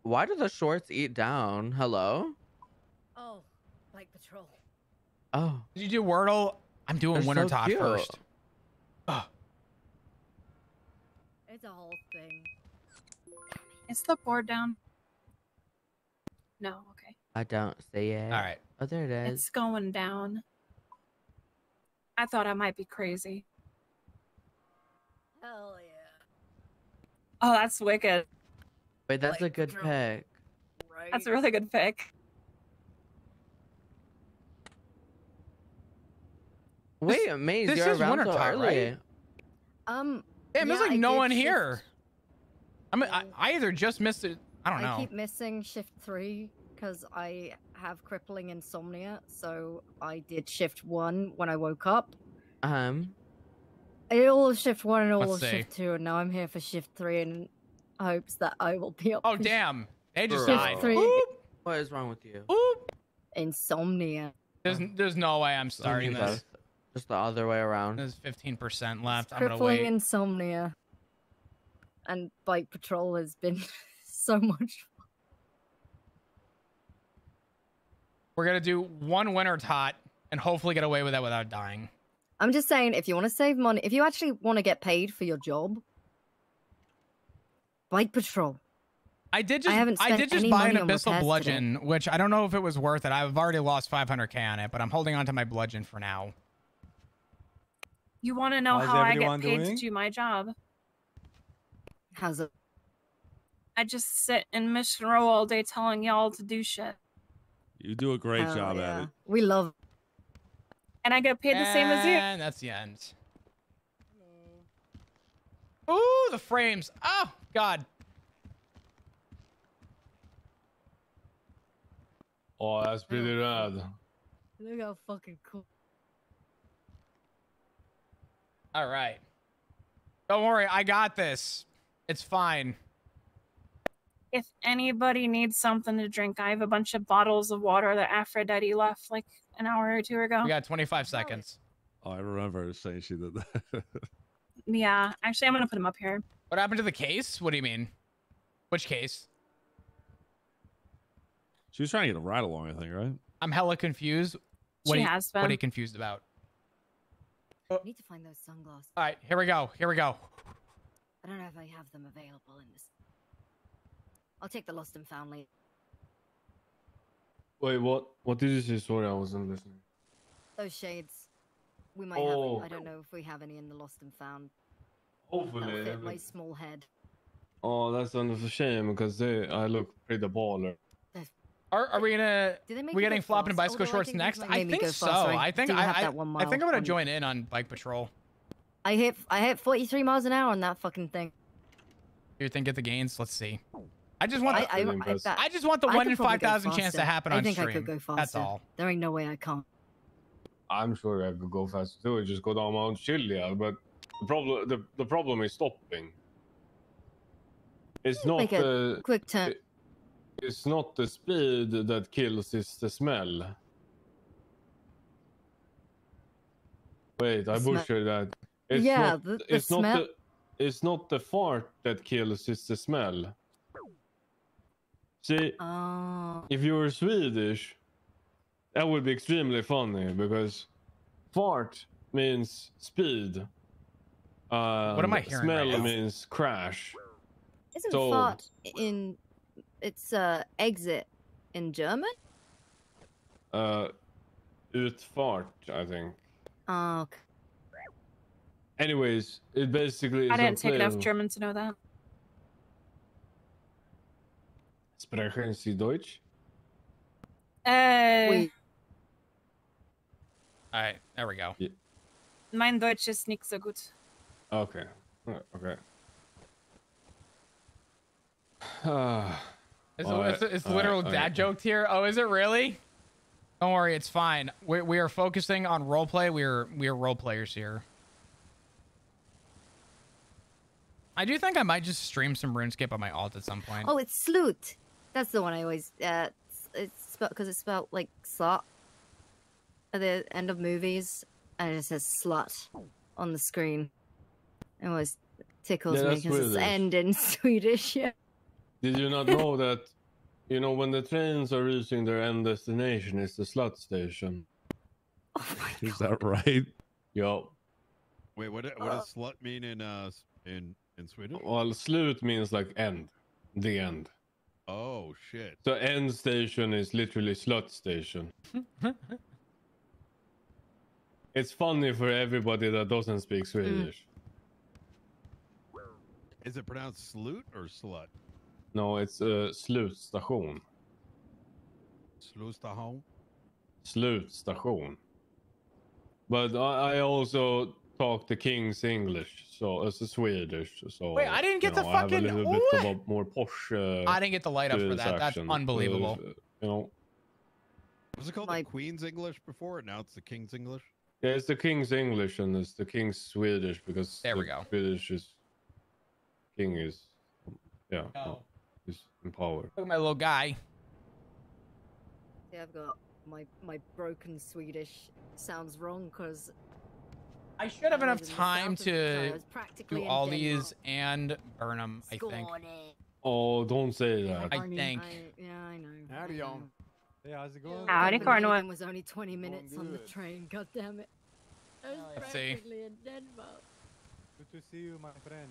Why do the shorts eat down? Hello? Oh, Bike Patrol. Oh. Did you do Wordle? I'm doing They're Winter so Tot cute. first. Oh. It's a whole thing. Is the board down? No, okay. I don't see it. All right. Oh, there it is. It's going down. I thought I might be crazy. Hell yeah. Oh, that's wicked. Wait, that's a Bike good Patrol. pick. Right? That's a really good pick. Wait, Maze, this you're is around Winter so Tot, early. right? Um, Damn, there's like I no did one shift- here. I mean, I either just missed it. I don't know. I keep missing shift 3 because I have crippling insomnia, so I did shift 1 when I woke up. I did all of shift 1 and all Let's of see. shift 2, and now I'm here for shift 3 in hopes that I will be up Oh, for damn. They just Bro. died. shift 3. Oop, What is wrong with you? oop. Insomnia. There's no way I'm starting this. Just the other way around. There's 15% left. I'm gonna Crippling wait. insomnia. And Bike Patrol has been so much fun. We're gonna do one Winter Tot and hopefully get away with that without dying. I'm just saying, if you want to save money, if you actually want to get paid for your job, Bike Patrol. I did haven't just spent any buy an money on abyssal repairs bludgeon, which I don't know if it was worth it. I've already lost 500k on it, but I'm holding on to my bludgeon for now. you want to know How's how I get everyone paid doing? to do my job? How's it? I just sit in mission row all day telling y'all to do shit. You do a great Hell job yeah. at it. We love. And I get paid the same as you. And that's the end. Ooh, the frames. Oh, God. Oh, that's pretty rad. Look how fucking cool. All right. Don't worry. I got this. It's fine. If anybody needs something to drink, I have a bunch of bottles of water that Aphrodite left like an hour or two ago. We got 25 seconds. Oh, I remember her saying she did that. Yeah, actually, I'm gonna put them up here. What happened to the case? What do you mean? Which case? She was trying to get a ride along, I think, right? I'm hella confused. She has been. What are you confused about? I need to find those sunglasses. All right, here we go. Here we go. I don't know if I have them available in this. I'll take the lost and found later. Wait, what? What did you say? Sorry, I wasn't listening. Those shades. We might Oh. have. I don't know if we have any in the lost and found. Hopefully. That'll fit my small head. Oh, that's a shame because I look pretty baller. Are we gonna? Do they make We you getting go flopping fast? bicycle Although I shorts think it next? might I make me think go so. faster. I think do have I that 1 I think I'm mile gonna on- join in on bike patrol. I hit 43 miles an hour on that fucking thing. You think get the gains? Let's see. I just want. I just want the I 1 could in probably go 5,000 chance to faster. happen I on think stream. I could go faster. That's all. There ain't no way I can't. I'm sure I could go faster too. Just go down Mount Chiliad, but the problem is stopping. It's not Make a the quick turn. it's not the speed that kills, it's the smell. Wait, I The smell. butchered that. It's Yeah, not, the it's not smell- it's not the fart that kills, it's the smell. See, Oh. if you were Swedish, that would be extremely funny because fart means speed. What am I hearing Smell right now? means crash. Isn't So- fart in? It's exit in German. Utfart, I think. Oh. Okay. Anyways, it basically is I didn't take enough plain- German to know that. Sprechen Sie Deutsch? Wait. All right, there we go. Mein Deutsch ist nicht so gut. Okay. Okay. It's literal dad joked here. Oh, is it really? Don't worry, it's fine. We are focusing on roleplay. We are role players here. I do think I might just stream some RuneScape on my alt at some point. Oh, it's Sloot. That's the one I always. It's spelled because it's spelled like slut at the end of movies, and it just says slut on the screen. It always tickles Yeah, me that's because it's Swedish. end in Swedish. Yeah. Did you not know that You know, when the trains are reaching their end destination, it's the slut station. Oh my Is god. that right? Yo. Wait, what does slut mean in Swedish? Well, slut means like end. The end. Oh shit. So end station is literally slut station. It's funny for everybody that doesn't speak Swedish. Is it pronounced sloot or slut? No, it's slutstation. Slutstation? Slutstation. But I also talk the King's English, so it's Swedish. So Wait, I didn't get the I have a fucking- little bit of a more posh. I didn't get the light up for Swedish that. That's accent. unbelievable. You know, Was it called My- the Queen's English before? Now it's the King's English? yeah, it's the King's English and it's the King's Swedish because There we the go. Swedish is King is Oh. is in power. Look at my little guy. Yeah, I've got my broken Swedish. Sounds wrong because I should have enough time to do all in these and burn them, I think. Oh, don't say that. I think. Yeah, I know. Howdy, y'all. Hey, how's it going? Howdy, Cornwall. Copenhagen was only 20 minutes on the good. train. God damn it. I was Let's see. practically in Denmark. Good to see you, my friend.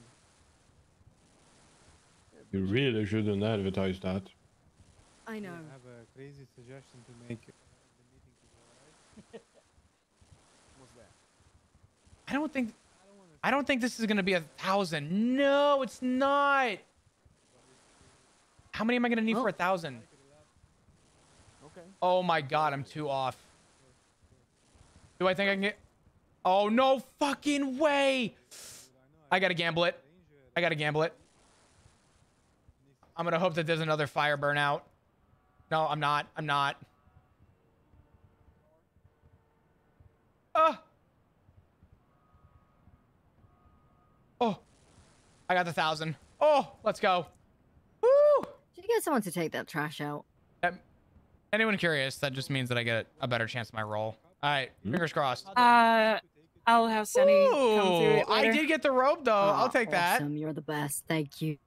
You really shouldn't advertise that. I know. I have a crazy suggestion to make. The meeting today, What's that? I don't think this is gonna be 1,000. No, it's not. How many am I gonna need for 1,000? Okay. Oh my god, I'm too off. Do I think I can get? Oh no fucking way! I gotta gamble it. I gotta gamble it. I'm gonna hope that there's another fire burnout. No, I'm not. I'm not. Oh. Oh. I got the 1,000. Oh, let's go. Woo! Did you get someone to take that trash out? Anyone curious? That just means that I get a better chance of my roll. All right, fingers crossed. I'll have Sunny come through Ooh, it I later. did get the robe though. I'll take that. Awesome. You're the best. Thank you.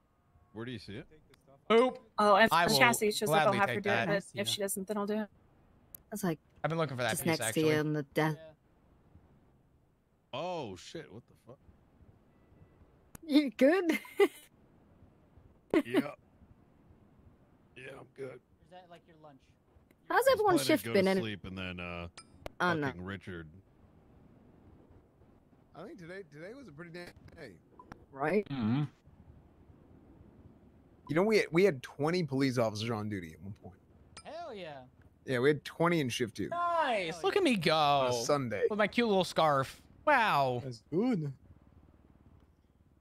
Where do you see it? Oop. Oh, if I will Chastity shows up, I'll gladly have her take do it. that. But if she doesn't, then I'll do it. That's like I've been looking for that just piece next to you actually. on the death. Oh shit! What the fuck? You good? Yeah. Yeah, I'm good. Is that like your lunch? How's I was everyone's planning to shift go been? to In sleep and then oh no. fucking Richard. I think today was a pretty damn day. Right? Mm-hmm. You know, we had 20 police officers on duty at one point. Hell yeah. Yeah, we had 20 in shift 2 Nice. Look at me on go a Sunday. with my cute little scarf. Wow. That's good.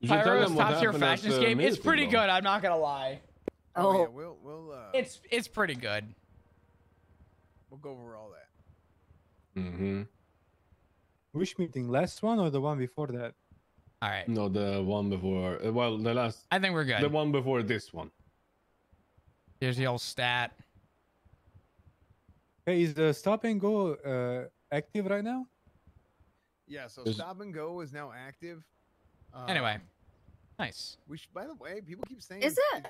You should tell Pyro's them what top tier happened at fashion the game. It's meeting, pretty though. good. I'm not gonna lie. Oh, yeah, Oh, It's pretty good. we'll go over all that. Mm-hmm. Which meeting? Last one or the one before that? All right. No, the one before. Well, the last. I think we're The good. one before this one. Here's the old stat. Hey, is the stop and go active right now? Yeah, so Is- stop and go is now active. Anyway, nice. by the way, people keep saying is it?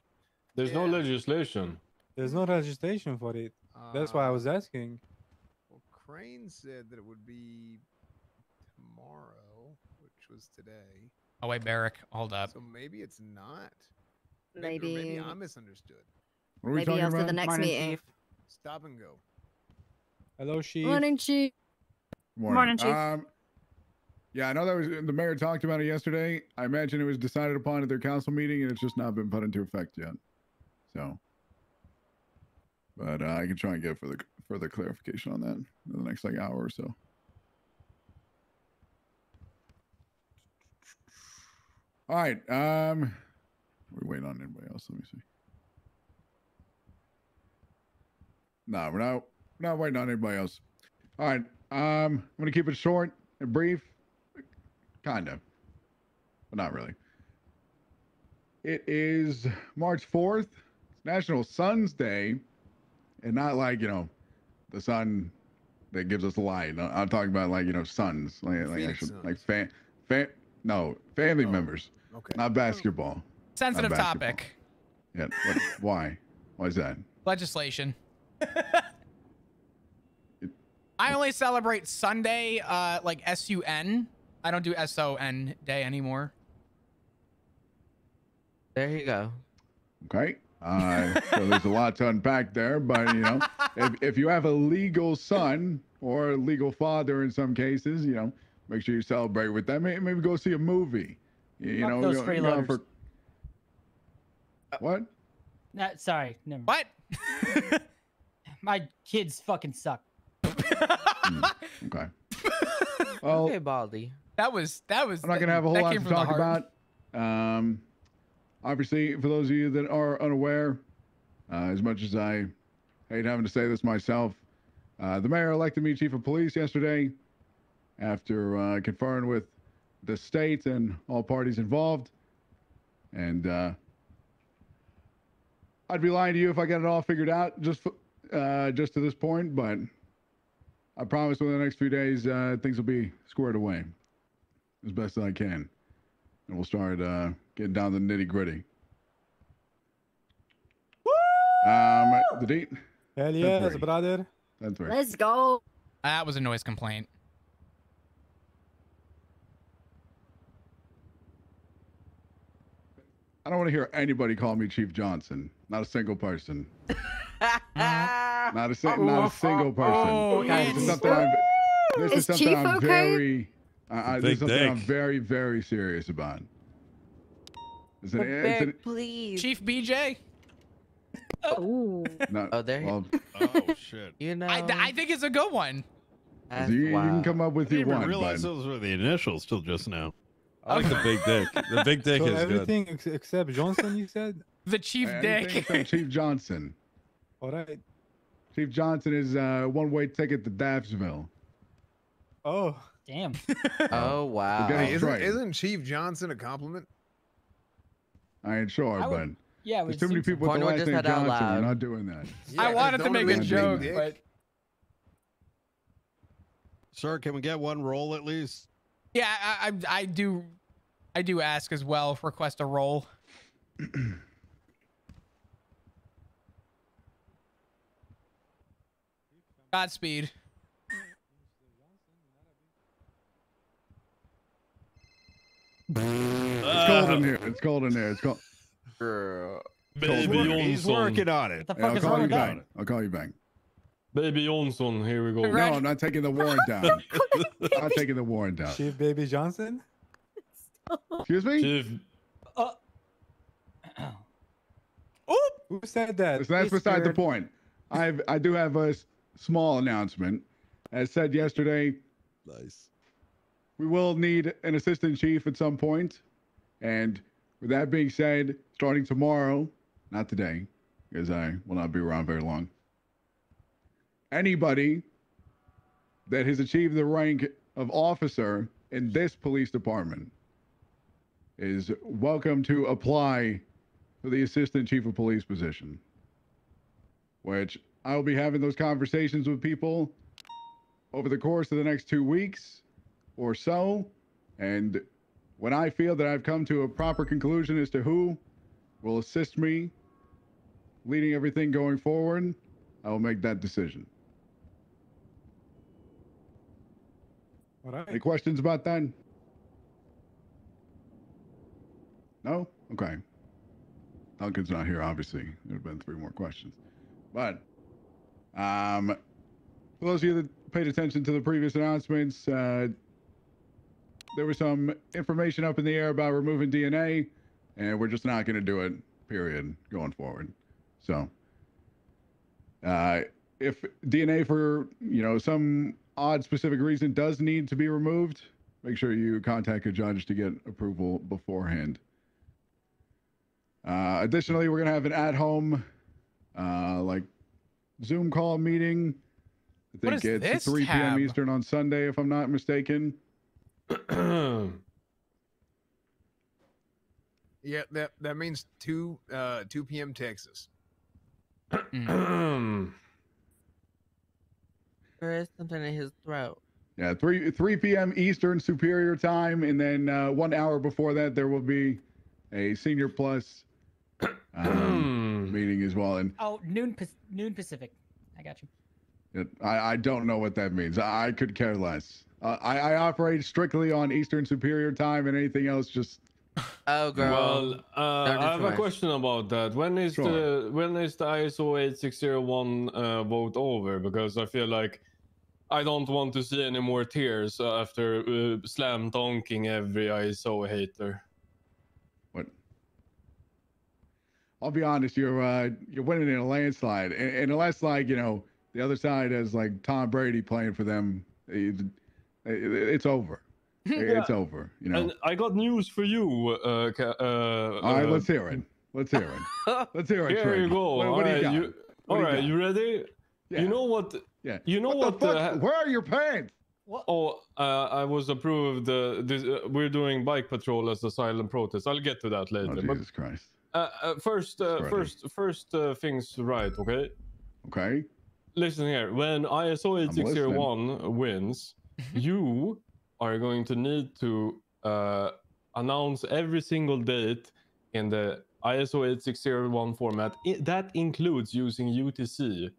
There's no Yeah. legislation. There's no registration for it. That's why I was asking. Well, Crane said that it would be tomorrow, which was today. Oh wait, Barrick, hold up. So maybe it's not. Or Maybe. maybe I misunderstood. What are we Maybe talking after about? the next meeting. Stop and go. Hello, Chief. Morning, Chief. Morning, Chief. Yeah, I know that was the mayor talked about it yesterday. I imagine it was decided upon at their council meeting, and it's just not been put into effect yet. So, but I can try and get further clarification on that in the next hour or so. All right. We're waiting on anybody else. Let me see. No, we're not waiting on anybody else. All right. I'm gonna keep it short and brief. Kinda. But not really. It is March 4th. It's National Sun's Day. And not like, the sun that gives us light. I'm talking about suns. Like Phoenix actually suns. family members. Okay. Not basketball. Sensitive basketball. topic. Yeah. Why? Why is that? Legislation. I only celebrate Sunday, like SUN. I don't do SON day anymore. There you go. Okay. So there's a lot to unpack there, but you know, if you have a legal son or a legal father in some cases, you know, make sure you celebrate with them. Maybe go see a movie. You Fuck know, those go freeloaders. for what? Sorry, never. What? My kids fucking suck. Okay. Well, Okay, Baldy. That was. I'm not gonna have a whole that lot came to from the talk heart. about. Obviously, for those of you that are unaware, as much as I hate having to say this myself, the mayor elected me chief of police yesterday after conferring with the state and all parties involved. And I'd be lying to you if I got it all figured out just to this point, but I promise within the next few days, things will be squared away as best as I can. And we'll start getting down to the nitty gritty. The date? Hell yes, 10:30. brother. 10:30. Let's go. That was a noise complaint. I don't want to hear anybody call me Chief Johnson. Not a single person. Not a single person. This is something Is Chief I'm okay? very. This is Big something I'm dick. very, very serious about. It's an, it's an, Please. Chief BJ. Ooh. no, Oh, there. well, Oh shit! You know. I think it's a good one. that's you can wild. come up I with didn't your even one, realize but those were the initials till just now. I like the big dick. The big dick So is good. everything except Johnson, you said? The Chief anything Dick. except Chief Johnson. All right. Chief Johnson is a one-way ticket to Daffsville. Oh, Damn. Oh wow. Forget Hey, it. Right. isn't Chief Johnson a compliment? I ain't sure, I would- but Yeah, there's too many people with the Cornwall last just name said out Johnson. We're loud. not doing that. I wanted to don't make a admit joke, big but dick. Sir, can we get one roll at least? yeah, I do ask as well. Request a roll. Godspeed. It's cold in here. It's cold in there. It's cold. Baby He's Johnson. working on it. What the Yeah, fuck I'll is call wrong you with that? back. I'll call you back. Baby Johnson, here we go. Congrats. No, I'm not taking the warrant down. I'm not taking the warrant down. Chief Baby Johnson? Excuse me? Chief, Who said that? So that's Please, beside the Spirit. point. I do have a small announcement. As said yesterday, Nice. we will need an assistant chief at some point. And with that being said, starting tomorrow, not today, because I will not be around very long, anybody that has achieved the rank of officer in this police department is welcome to apply for the assistant chief of police position, which I will be having those conversations with people over the course of the next 2 weeks or so. And when I feel that I've come to a proper conclusion as to who will assist me leading everything going forward, I will make that decision. All right. Any questions about that? No? Okay. Duncan's not here, obviously. There have been 3 more questions. But for those of you that paid attention to the previous announcements, there was some information up in the air about removing DNA, and we're just not going to do it, period, going forward. So if DNA for, some odd specific reason does need to be removed, make sure you contact a judge to get approval beforehand. Additionally, we're going to have an at-home, Zoom call meeting. I What think is it's this 3 p.m. tab? Eastern on Sunday, if I'm not mistaken. Yeah, that means 2 p.m. Texas. There is something in his throat. Yeah, 3 p.m. Eastern Superior Time, and then 1 hour before that, there will be a Senior Plus meeting meeting as well. And Oh, noon Pacific. I got you. I don't know what that means. I could care less. I operate strictly on Eastern Superior Time, and anything else just. Oh, girl. Well, Don't do I have too a much. question about that. When is the ISO 8601 vote over? Because I feel like I don't want to see any more tears after slam dunking every ISO hater. What? I'll be honest. You're winning in a landslide, and unless like the other side has like Tom Brady playing for them, it's over. It's over. And I got news for you. All right, let's hear it. Let's hear it. Let's hear it. Here Trey. you go. What do you got? All right, you ready? Yeah. You know what? Yeah. You know what? The fuck? Where are your pants? What? Oh, I was approved. We're doing bike patrol as a silent protest. I'll get to that later. Oh, Jesus Christ. First things right, okay? Okay. Listen here. When ISO 8601 wins, you are going to need to announce every single date in the ISO 8601 format. That includes using UTC.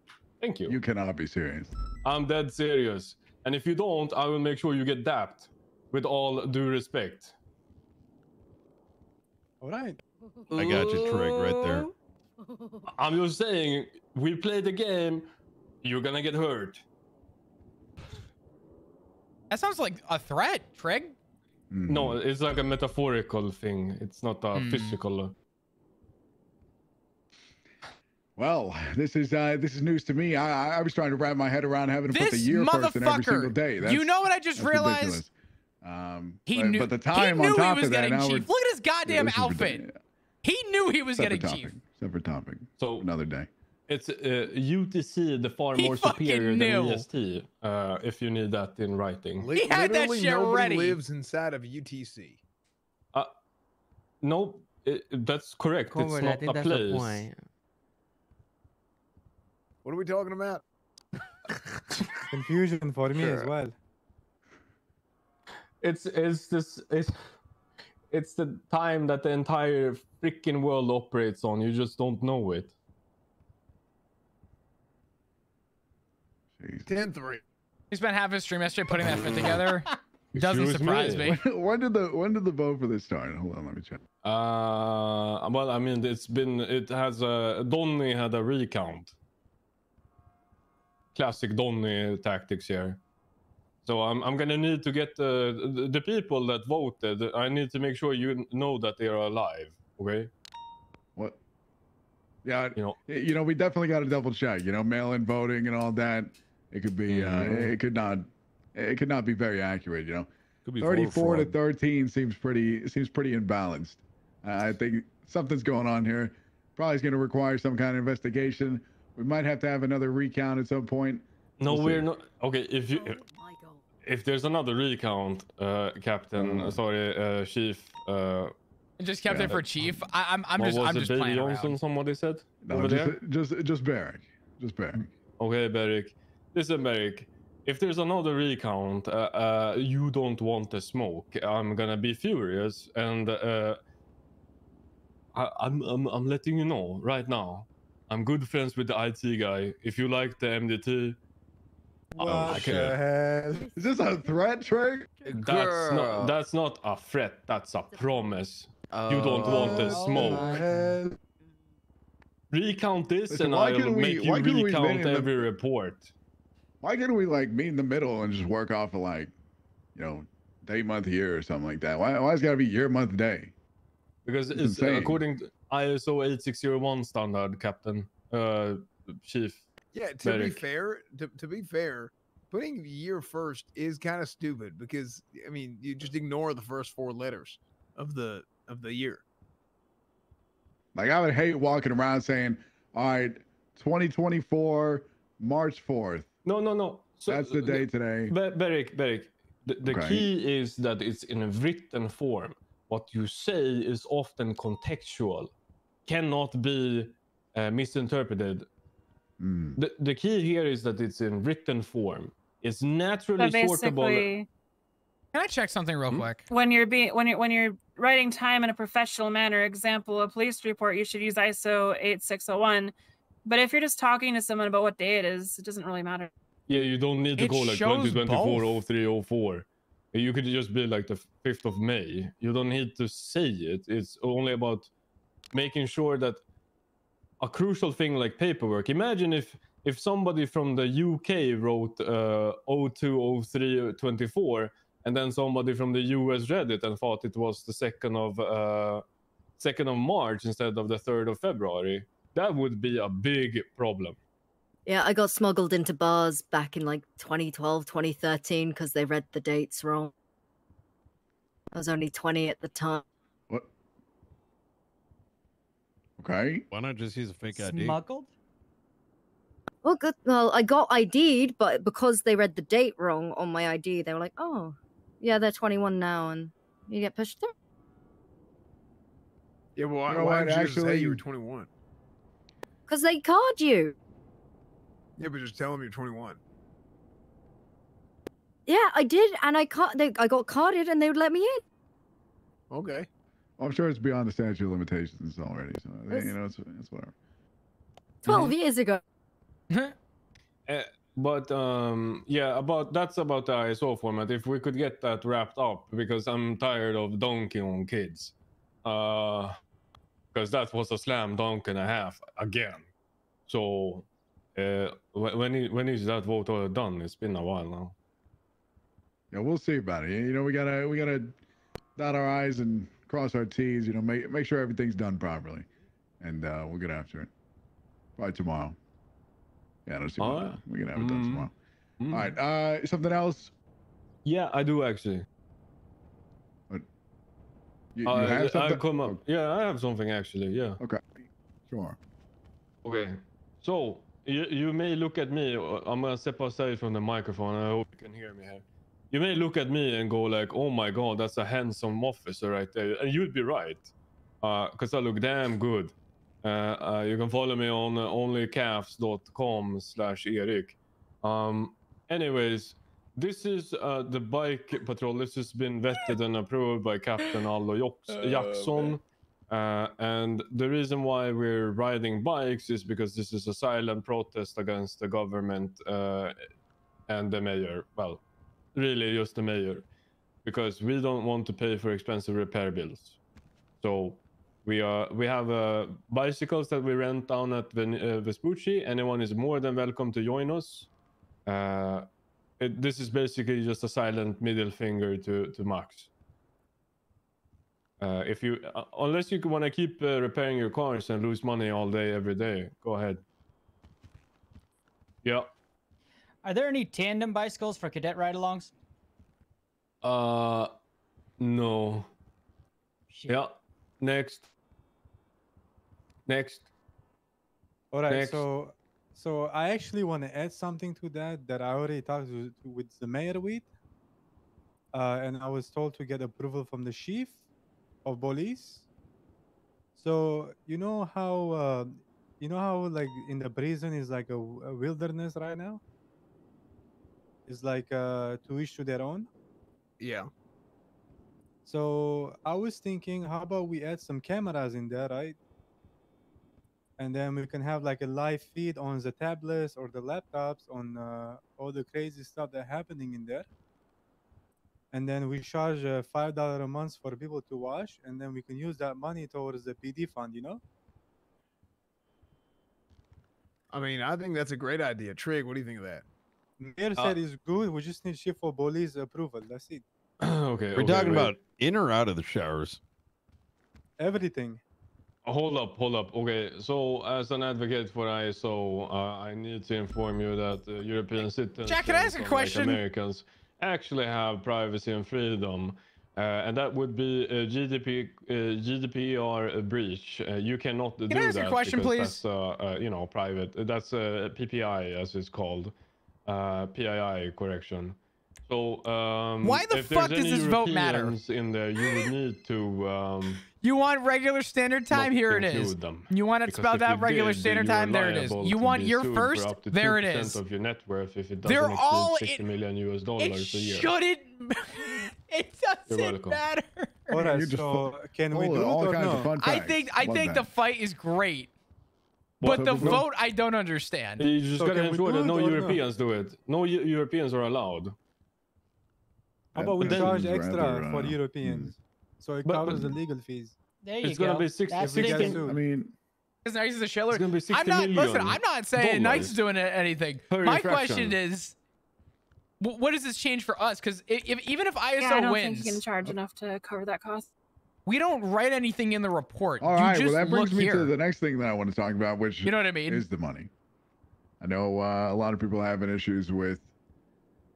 Thank you. You cannot be serious. I'm dead serious. And if you don't, I will make sure you get dapped. With all due respect. All right. I got you, Trig, right there. I'm just saying, we play the game, you're gonna get hurt. That sounds like a threat, Trig. No, it's like a metaphorical thing. It's not a physical. Well, this is news to me. I was trying to wrap my head around having to put the year first in every single day. You know what I just realized? He knew. But the time he knew on top he was of that, getting now chief. Look at his goddamn this is outfit. He knew he was getting chief. Separate topic. So another day. It's UTC, the far more superior than EST. If you need that in writing. He had that shit nobody ready. lives inside of UTC. No, that's correct. Correct, it's I not think a that's the place. point. What are we talking about? Confusion for me as well. It's the time that the entire freaking world operates on. You just don't know it. 10-3. He spent half his stream yesterday putting that fit together. Doesn't Excuse surprise me. When did the vote for this start? Hold on, let me check. Well, I mean, Donny had a recount. Classic Donny tactics here. So I'm gonna need to get the people that voted. I need to make sure you know that they are alive. Okay. What? Yeah, we definitely got to double check. Mail-in voting and all that. It could be. It could not be very accurate. Could be 34 to 13 seems pretty imbalanced. I think something's going on here. Probably is going to require some kind of investigation. We might have to have another recount at some point. No, We'll we're see. not. Okay, if there's another recount, Captain, Chief. Just kept it for chief. I'm what just was it, just Baby playing Johnson, around. somebody said. No, over there? just Barrick. Just Barrick. Okay, Barrick. Listen, Barrick. If there's another recount, you don't want the smoke. I'm gonna be furious, and I'm letting you know right now. I'm good friends with the IT guy. If you like the MDT, What the hell? Is this a threat, Trey? that's not a threat. That's a promise. You don't want the smoke. Recount this, Listen, and why I'll couldn't we- make you why couldn't we recount ban the- every report. Why can't we meet in the middle and just work off of day, month, year or something like that? Why is it gotta be year, month, day? Because it's insane. according to ISO 8601 standard, Captain, Chief. Yeah, to be fair, putting year first is kind of stupid because you just ignore the first 4 letters of the year. Like I would hate walking around saying, "All right, 2024, March 4th." No. So, That's the day today. Beric, the Okay. key is that it's in a written form. What you say is often contextual, cannot be misinterpreted. The key here is that it's in written form. It's naturally But sortable. basically, Can I check something real quick? When you're writing time in a professional manner, example, a police report, you should use ISO 8601. But if you're just talking to someone about what day it is, it doesn't really matter. Yeah, you don't need to It go like shows 2024, 03, 04. You could just be like the 5th of May. You don't need to say it. It's only about making sure that a crucial thing like paperwork. Imagine if somebody from the UK wrote 02, 03, 24, and then somebody from the US read it and thought it was the 2nd of March instead of the 3rd of February. That would be a big problem. Yeah, I got smuggled into bars back in like 2012, 2013 because they read the dates wrong. I was only 20 at the time. What? Okay. Why not just use a fake ID? Smuggled? Well, good. Well, I got ID'd, but because they read the date wrong on my ID, they were like, "Oh, yeah, they're 21 now," and you get pushed through. Yeah, well, You know why what, did you just say actually- you were 21? Because they card you. Yeah, but just tell them you're 21. Yeah, I did, and I got carded, and they would let me in. Okay. Well, I'm sure it's beyond the statute of limitations already. So It's- you know, it's whatever. 12 years ago. But yeah, that's about the ISO format. If we could get that wrapped up, because I'm tired of dunking on kids, because that was a slam dunk and a half again. So when is that vote done? It's been a while now. Yeah, we'll see about it. You know, we gotta dot our I's and cross our T's. You know, make sure everything's done properly, and we'll get after it. Probably tomorrow. Yeah, let's see. Alright. We can have it done tomorrow. All right. Something else? Yeah, I do actually. You have something? I'll come up. Yeah, I have something actually. Yeah. Okay. Sure. Okay. So you may look at me. I'm gonna step aside from the microphone. I hope you can hear me here. You may look at me and go like, "Oh my God, that's a handsome officer right there," and you'd be right, because I look damn good. You can follow me on onlycalves.com/Erik. Anyways, this is the bike patrol. This has been vetted and approved by Captain Aldo Jackson. And the reason why we're riding bikes is because this is a silent protest against the government and the mayor. Well, really just the mayor, because we don't want to pay for expensive repair bills. So we have bicycles that we rent down at Vespucci. Anyone is more than welcome to join us. This is basically just a silent middle finger to Max. If you, unless you want to keep repairing your cars and lose money all day, every day, go ahead. Yeah. Are there any tandem bicycles for cadet ride-alongs? No. Shit. Yeah. Next. All right. Next. So I actually want to add something to that I already talked with the mayor with, and I was told to get approval from the chief of police. So you know how like in the prison is like a wilderness right now. It's like to each to their own. Yeah. So I was thinking, how about we add some cameras in there, right? And then we can have like a live feed on the tablets or the laptops on all the crazy stuff that's happening in there. And then we charge $5 a month for people to watch, and then we can use that money towards the PD fund, you know? I mean, I think that's a great idea. Trig, what do you think of that? Mayor said it's good. We just need chief of police approval. That's it. Okay. We're talking about in or out of the showers? Everything. Hold up. Okay, so as an advocate for ISO, I need to inform you that European citizens, Jack, can I ask a question? Like Americans, actually have privacy and freedom, and that would be a GDPR breach. You cannot do that. Can I ask a question, because please? That's private. That's PPI, as it's called, PII correction. So why the if fuck there's does any this vote matter? Europeans in there, you would need to. You want regular standard time? Not Here it is. include them. You want it Because spelled if out you regular did, standard you are time? There it is. liable You to want be your sued for first? up to There it 2% is. of your net worth if it They're doesn't all exceed $60 million. It a year. shouldn't. It You're doesn't welcome. matter. All right, You're just so can we full do of it all or kinds no? of fun I facts. think the fight is great, What? but the So- vote I don't understand. You just So gotta can we ensure do that it no or no? Europeans do it. No Europeans are allowed. How about we That charge is extra rather, for Europeans, so it But- covers but- the legal fees? There you It's go. gonna be 60 That's If we get thinking. sued. I mean, Because Nice is a shiller. It's gonna be 60 I'm not. Listen, million I'm not saying Nice is dollars doing anything. per My infraction. question is, what does this change for us? Because even if ISO Yeah, I don't wins, think you can charge enough to cover that cost. we don't write anything in the report. all you right. just Well, that brings look me here. to the next thing that I want to talk about, which You know what I mean? is the money. I know a lot of people are having issues with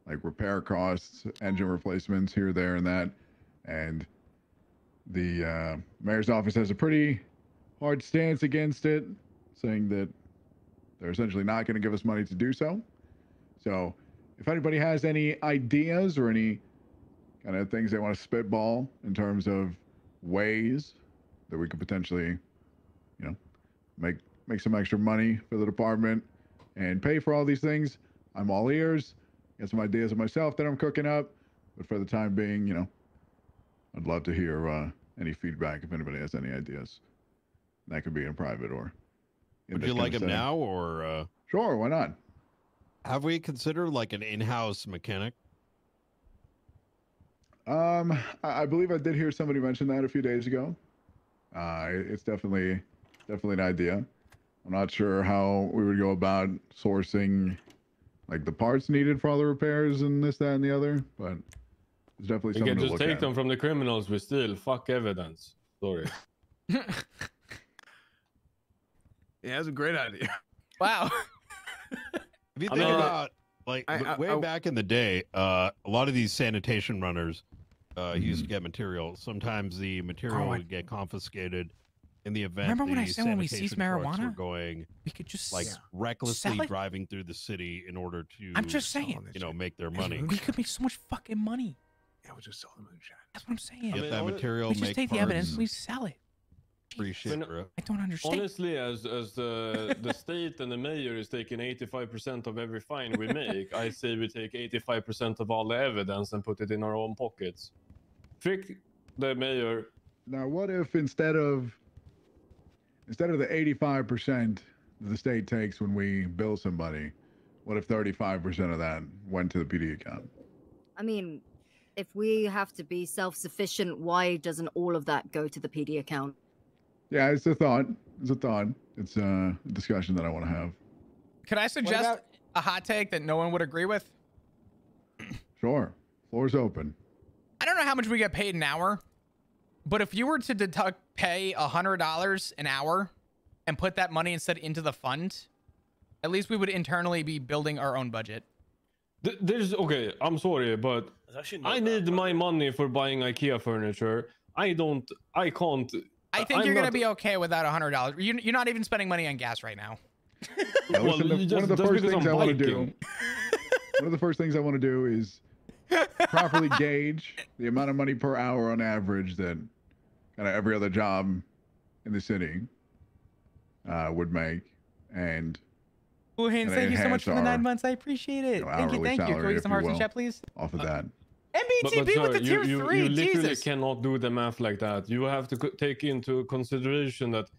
like repair costs, engine replacements here, there, and that. And the mayor's office has a pretty hard stance against it, saying that they're essentially not going to give us money to do so. So if anybody has any ideas or any kind of things they want to spitball in terms of ways that we could potentially, you know, make some extra money for the department and pay for all these things, I'm all ears. Got some ideas of myself that I'm cooking up, but for the time being, you know, I'd love to hear any feedback if anybody has any ideas. That could be in private or in Would this you kind like of him setting. now, or Sure, why not? have we considered like an in-house mechanic? I believe I did hear somebody mention that a few days ago. It's definitely an idea. I'm not sure how we would go about sourcing like the parts needed for all the repairs and this, that, and the other, but it's definitely You something can to just look take at. them from the criminals we steal. Fuck evidence. Sorry. Yeah, that's a great idea. Wow. If you I think mean, about like I- way I- back in the day, a lot of these sanitation runners used to get material. Sometimes the material would get confiscated in the event. Remember when I the said when we seized sanitation trucks marijuana? were going We could just like sell recklessly it? driving through the city in order to. I'm just saying. you know, make their money. We could make so much fucking money. Yeah, we'll just sell the moonshine. That's what I'm saying. Get mean, that all- material. We just make take the evidence, parts, we sell it. free shit, When- bro. I don't understand. Honestly, as the state and the mayor is taking 85% of every fine we make, I say we take 85% of all the evidence and put it in our own pockets. Trick the mayor. Now, what if instead of the 85% that the state takes when we bill somebody, what if 35% of that went to the PD account? I mean, if we have to be self-sufficient, why doesn't all of that go to the PD account? Yeah, it's a thought. It's a thought. It's a discussion that I want to have. Could I suggest about- a hot take that no one would agree with? Sure. Floor's open. I don't know how much we get paid an hour, but if you were to deduct pay $100 an hour and put that money instead into the fund, at least we would internally be building our own budget. There's okay. I'm sorry, but I need my money for buying IKEA furniture. I can't. I think I'm you're going to not- be okay without $100. You're not even spending money on gas right now. Now, Well, listen, you one of the just first because things I'm I want to do. biking. One of the first things I want to do is properly gauge the amount of money per hour on average that kind of every other job in the city would make, and Ooh, Haynes, And thank you so much enhance for the our, 9 months. I appreciate it. you know, Thank you, hourly thank you. Can we salary, get some if you hearts in will. chat, please? off of that. MBTB with the tier 3, you literally Jesus. cannot do the math like that. You have to take into consideration that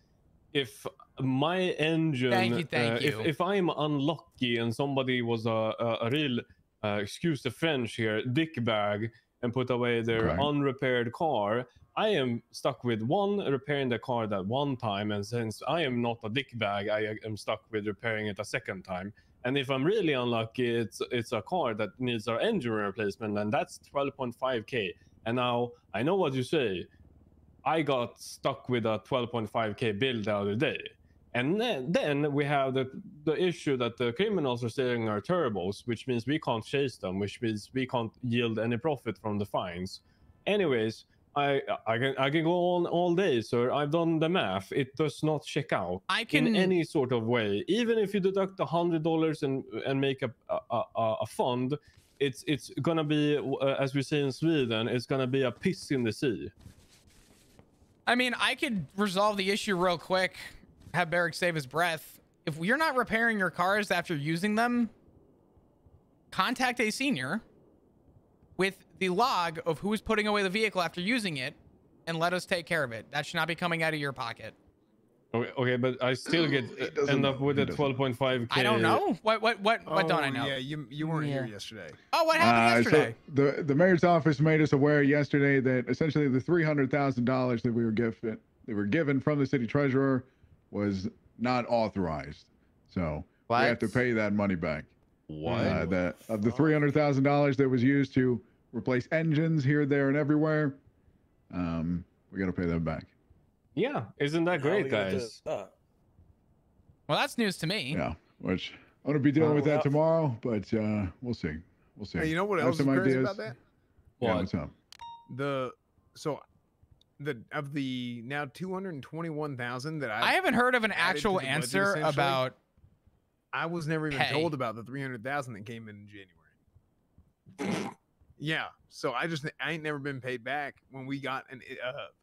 if my engine, Thank you. if I'm unlucky and somebody was a real, excuse the French here, dick bag and put away their Okay. unrepaired car, I am stuck with repairing the car that one time, and since I am not a dick bag, I am stuck with repairing it a second time. And if I'm really unlucky, it's a car that needs an engine replacement, and that's 12.5k. And now I know what you say. I got stuck with a 12.5k bill the other day. And then we have the issue that the criminals are stealing our turbos, which means we can't chase them, which means we can't yield any profit from the fines. Anyways, I can go on all day, sir. I've done the math. It does not check out in any sort of way. Even if you deduct $100 and make a fund, it's gonna be, as we say in Sweden, it's gonna be a piss in the sea. I mean, I could resolve the issue real quick, have Barrick save his breath. If you're not repairing your cars after using them, contact a senior with the log of who's putting away the vehicle after using it, and let us take care of it. That should not be coming out of your pocket. Okay, but I still end up with a 12.5K. I don't know. What don't I know? Yeah, you weren't here yesterday. Oh, what happened yesterday? So the mayor's office made us aware yesterday that essentially the $300,000 that we were given from the city treasurer was not authorized. So we have to pay that money back. What? Of the $300,000 that was used to replace engines here, there, and everywhere, we got to pay them back. Yeah, isn't that great, guys? Well, that's news to me. Yeah, which I'm gonna be dealing with that tomorrow, but we'll see. We'll see. Hey, you know what I have else is some crazy ideas. about that? Yeah, what's up? Of the now 221,000 that I haven't heard of an added to actual the budget, answer essentially, about. I was never even pay. told about the 300,000 that came in January. Yeah, so I ain't never been paid back when we got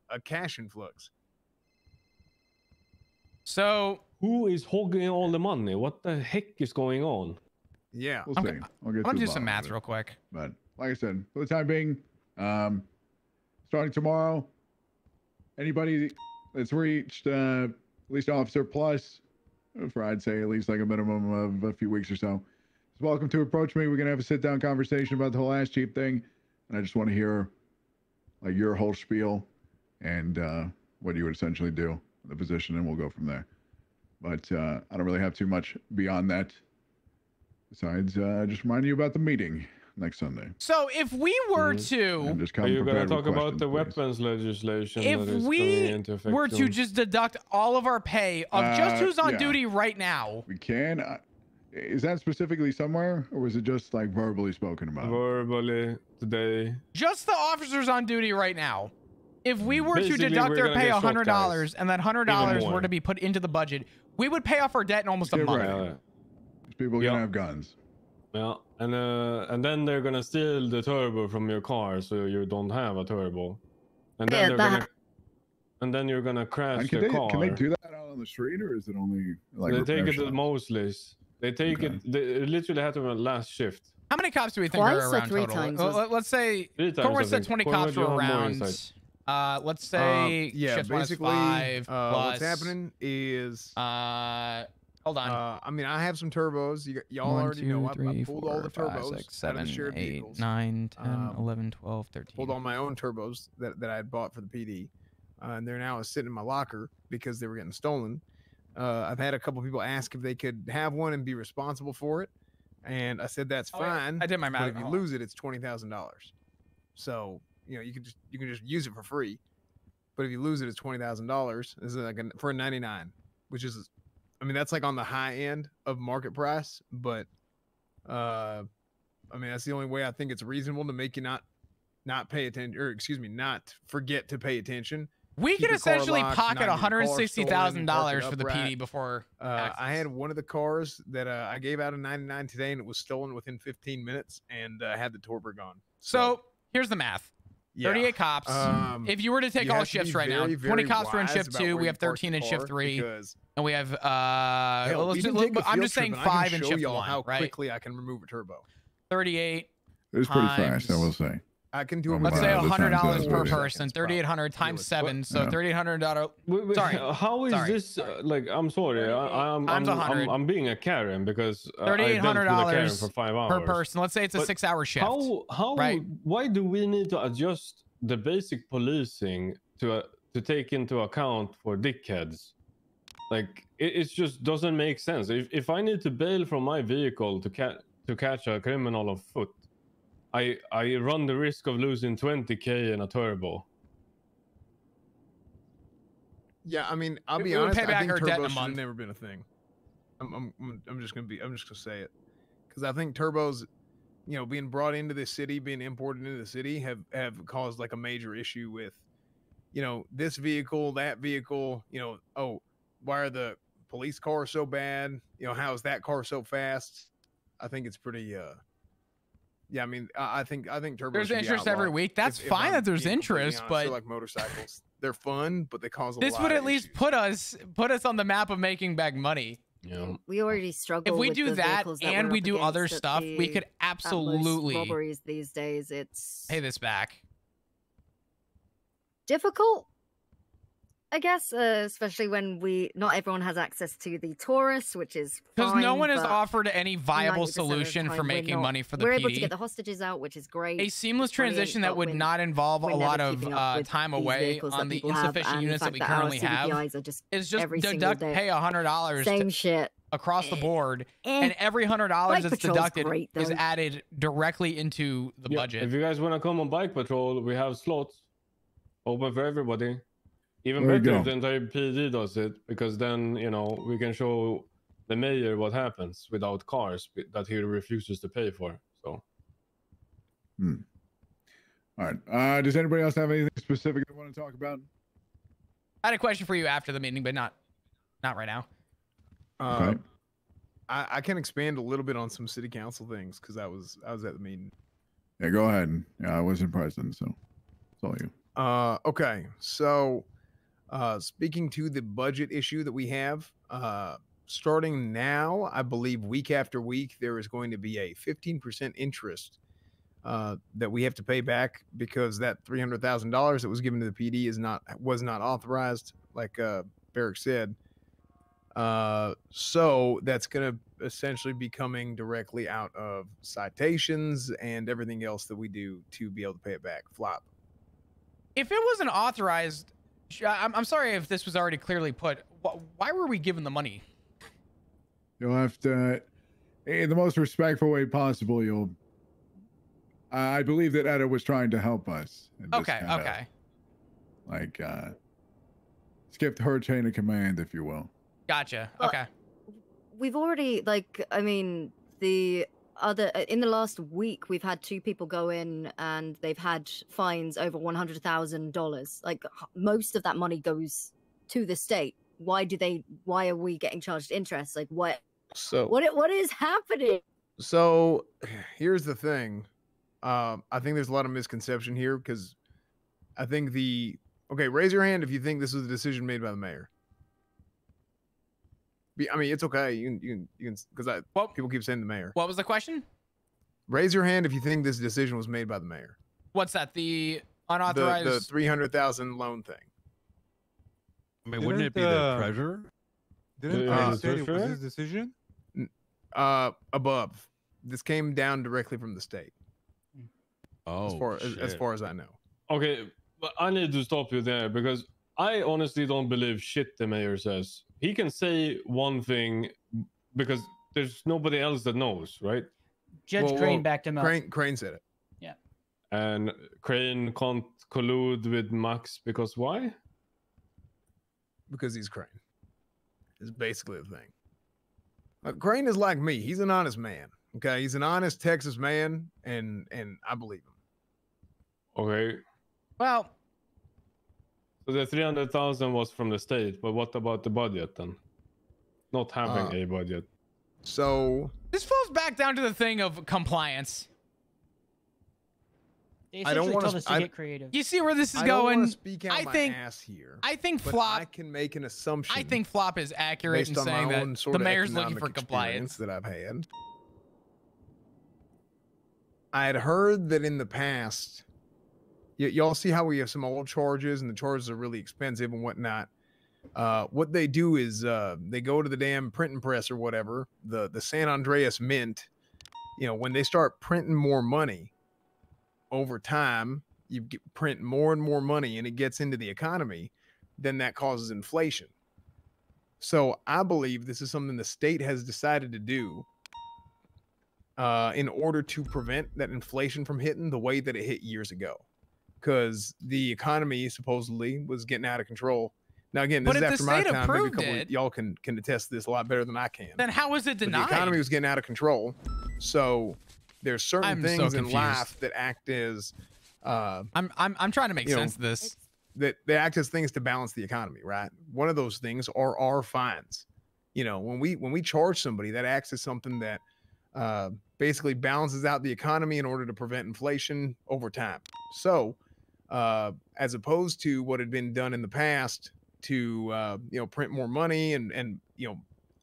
a cash influx. So who is hogging all the money? What the heck is going on? Yeah, We'll see. I'll get I'm gonna to the do some bottom of math it. real quick. But like I said, for the time being, starting tomorrow, anybody that's reached at least officer plus for I'd say at least like a minimum of a few weeks or so, is welcome to approach me. We're gonna have a sit-down conversation about the whole ass cheap thing, and I just want to hear like your whole spiel and what you would essentially do in the position, and we'll go from there. But I don't really have too much beyond that. Besides, just remind you about the meeting next Sunday. So if we were to, And just come Are you going to prepared with talk about the questions, please. weapons legislation that if is coming we into effect were to soon? just deduct all of our pay of just who's on yeah. duty right now, We can. Is that specifically somewhere, or was it just like verbally spoken about? Verbally today. just the officers on duty right now, if we were Basically, to deduct we're their gonna pay get shot, $100 guys. and that $100 Even more. were to be put into the budget, we would pay off our debt in almost a Get month. ready. These people are Yeah. gonna have guns. Yeah, and then they're gonna steal the turbo from your car, so you don't have a turbo, and then you're gonna crash And the car. can they do that out on the street, or is it only like They take it repair to shops? Mosleys. They take it. They literally have to last shift. How many cops do we think Twice are or around three total? times Let's say 3 times, Corwin I said think. 20 Corwin, cops you were have more around. insight. Let's say yeah, shift minus basically, 5 plus. what's happening is Hold on. I mean, I have some turbos. Y'all 1, already 2, know. I 3, pulled 4, all the 5, turbos 6, out of 7, the shared 8, vehicles. 9, 10, 11, 12, 13. Pulled all my own turbos that I had bought for the PD, and they're now sitting in my locker because they were getting stolen. I've had a couple people ask if they could have one and be responsible for it, and I said that's fine. I did my But math. if you lose it, it's $20,000. So you can just use it for free. But if you lose it, it's $20,000. This is like for a 99, which is, I mean, that's like on the high end of market price. But I mean, that's the only way I think it's reasonable to make you not pay attention, or excuse me, not forget to pay attention. We Keep could your car essentially locked, pocket not get your car stolen, $160,000 park it for the upright. PD before. I had one of the cars that I gave out a 99 today, and it was stolen within 15 minutes, and I had the torpor gone. So here's the math. Yeah. 38 cops. If you were to take you all have to shifts be right now, very, 20 very cops are in wise shift about 2. where We you have park 13 the in shift car, 3. because And we have hell, we can take a I'm field just saying trip, and I can 5 in show shift y'all 1, how right? quickly I can remove a turbo. 38. It was pretty fast, I will times- say. I can do it. Let's Wow, say the times $100 that per was- person, 3,800 times 7, so Yeah. $3,800. Wait, Sorry. How is Sorry. this? Like, I'm sorry. Times 100. I'm being a Karen because I dealt with a $3,800 Karen for 5 hours per person. Let's say it's a But 6-hour shift. How? right? Why do we need to adjust the basic policing to take into account for dickheads? Like, it just doesn't make sense. If I need to bail from my vehicle to catch a criminal on foot, I run the risk of losing 20K in a turbo. Yeah, I mean, I'll be We would honest. pay back I think our debt in a turbos should have month. never been a thing. I'm just gonna say it, because I think turbos, being brought into this city, being imported into the city, have caused like a major issue with, this vehicle, that vehicle. Oh, why are the police cars so bad? How is that car so fast? I think it's pretty. Yeah, I mean, I think turbos. There's should be interest every outlawed. week. That's If fine I'm that there's being completely interest, honest. but They're like motorcycles. They're fun, but they cause a this lot would of at least issues. put us on the map of making back money. Yeah. We already struggle. If we with do the that vehicles that and we're we up do other against at stuff, we could at most absolutely robberies these days. It's pay this back. difficult, I guess, especially when not everyone has access to the Taurus, which is Because fine, no one has but offered any viable 90% of the solution for time making money for the We're PD. able to get the hostages out, which is great. A seamless It's brilliant, transition that but would not involve a we're lot never of keeping up with time these away vehicles on that the people have, insufficient and the units that fact we that our currently have. CVPIs are just Is just every single day. pay $100 Same shit across the board, Eh. and every $100 Bike that's Patrol's deducted great, is though. added directly into the budget. If you guys want to come on bike patrol, we have slots open for everybody. Even There you better go. if the entire PD does it, because then we can show the mayor what happens without cars that he refuses to pay for. So. All right. Does anybody else have anything specific they want to talk about? I had a question for you after the meeting, but not right now. Okay. I can expand a little bit on some city council things because I was at the meeting. Yeah, go ahead. Yeah, I wasn't present, so it's all you. Okay, so speaking to the budget issue that we have, starting now, I believe week after week there is going to be a 15% interest that we have to pay back because that $300,000 that was given to the PD was not authorized, like Barrick said. So that's going to essentially be coming directly out of citations and everything else that we do to be able to pay it back. Flop. If it wasn't authorized, I'm sorry if this was already clearly put. Why were we given the money? You'll have to, in the most respectful way possible, I believe that Etta was trying to help us. And just Okay, kinda, okay. Like, skipped her chain of command, if you will. Gotcha. But Okay. we've already, in the last week, we've had 2 people go in and they've had fines over $100,000. Like, most of that money goes to the state. Why are we getting charged interest? Like, what is happening? So here's the thing. I think there's a lot of misconception here because I think raise your hand if you think this was a decision made by the mayor. I mean, it's okay. You can because people keep saying the mayor. What was the question? Raise your hand if you think this decision was made by the mayor. What's that? The unauthorized the $300,000 loan thing. I mean, wouldn't it be the treasurer? Didn't Barry say it was his decision? Above. This came down directly from the state. Oh, as far as I know. Okay, but I need to stop you there because I honestly don't believe shit the mayor says. He can say one thing because there's nobody else that knows, right? Judge Crane backed him up. Crane said it. Yeah. And Crane can't collude with Max because why? Because he's Crane. Is basically the thing. Crane is like me. He's an honest man. Okay, he's an honest Texas man, and I believe him. Okay. Well, so the 300,000 was from the state, but what about the budget then? Not having a budget. So this falls back down to the thing of compliance. They essentially told us to get creative. You see where this is I don't going? wanna speak out my ass here. I think but Flop. I can make an assumption. I think Flop is accurate in based on saying my own that sort the of mayor's looking economic for compliance. experience that I've had. I had heard that in the past, y'all see how we have some old charges and the charges are really expensive and whatnot. What they do is they go to the damn printing press or whatever, the San Andreas Mint. When they start printing more money over time, you print more and more money and it gets into the economy, then that causes inflation. So I believe this is something the state has decided to do in order to prevent that inflation from hitting the way that it hit years ago. Because the economy supposedly was getting out of control. Now, again, this is after my time. Maybe a couple of y'all can attest to this a lot better than I can. Then how is it denied? But the economy was getting out of control. So there's certain things in life that act as I'm trying to make sense of this. That they act as things to balance the economy, right? One of those things are our fines. When we charge somebody, that acts as something that basically balances out the economy in order to prevent inflation over time. So as opposed to what had been done in the past to print more money and